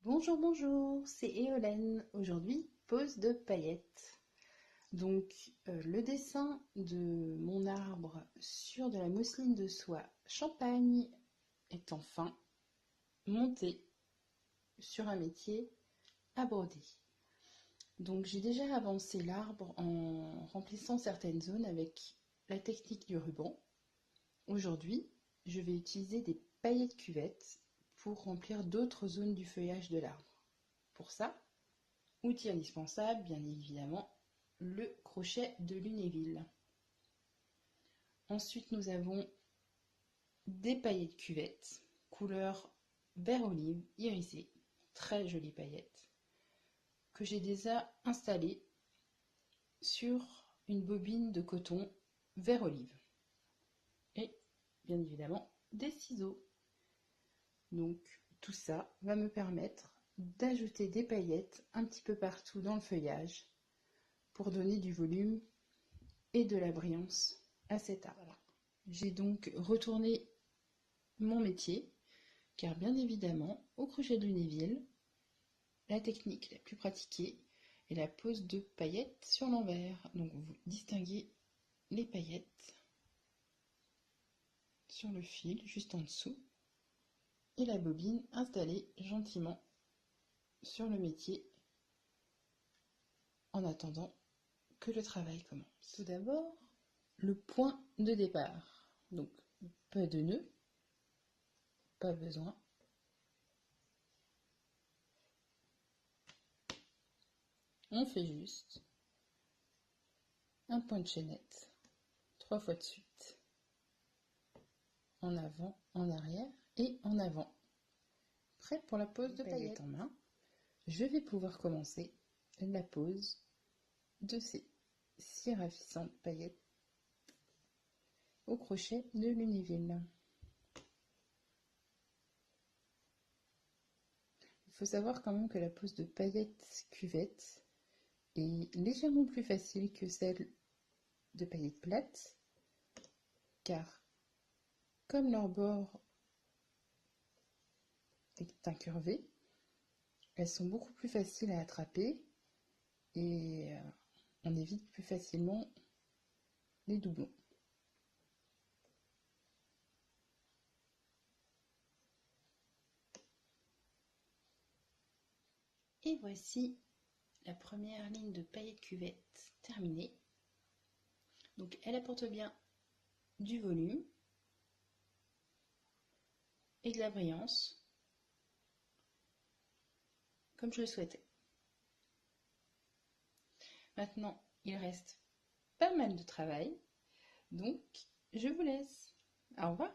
Bonjour, bonjour, c'est Éolène. Aujourd'hui, pose de paillettes. Le dessin de mon arbre sur de la mousseline de soie champagne est enfin monté sur un métier à broder. Donc, j'ai déjà avancé l'arbre en remplissant certaines zones avec la technique du ruban. Aujourd'hui, je vais utiliser des paillettes cuvettes pour remplir d'autres zones du feuillage de l'arbre. Pour ça, outil indispensable, bien évidemment, le crochet de Lunéville. Ensuite, nous avons des paillettes cuvettes, couleur vert olive irisé, très jolies paillettes, que j'ai déjà installées sur une bobine de coton vert olive. Et bien évidemment, des ciseaux. Donc tout ça va me permettre d'ajouter des paillettes un petit peu partout dans le feuillage pour donner du volume et de la brillance à cet arbre. Voilà. J'ai donc retourné mon métier, car bien évidemment, au crochet de Lunéville, la technique la plus pratiquée est la pose de paillettes sur l'envers. Donc vous distinguez les paillettes sur le fil juste en dessous et la bobine installée gentiment sur le métier en attendant que le travail commence. Tout d'abord, le point de départ. Donc, pas de nœud, pas besoin. On fait juste un point de chaînette, 3 fois de suite, en avant, en arrière et en avant. Prêt pour la pose de paillettes en main. Je vais pouvoir commencer la pose de ces 6 ravissantes paillettes au crochet de Lunéville. Il faut savoir quand même que la pose de paillettes cuvettes est légèrement plus facile que celle de paillettes plates, car comme leur bord est incurvé, elles sont beaucoup plus faciles à attraper et on évite plus facilement les doublons. Et voici la première ligne de paillettes cuvettes terminée. Donc elle apporte bien du volume et de la brillance, comme je le souhaitais. Maintenant, il reste pas mal de travail, donc je vous laisse. Au revoir.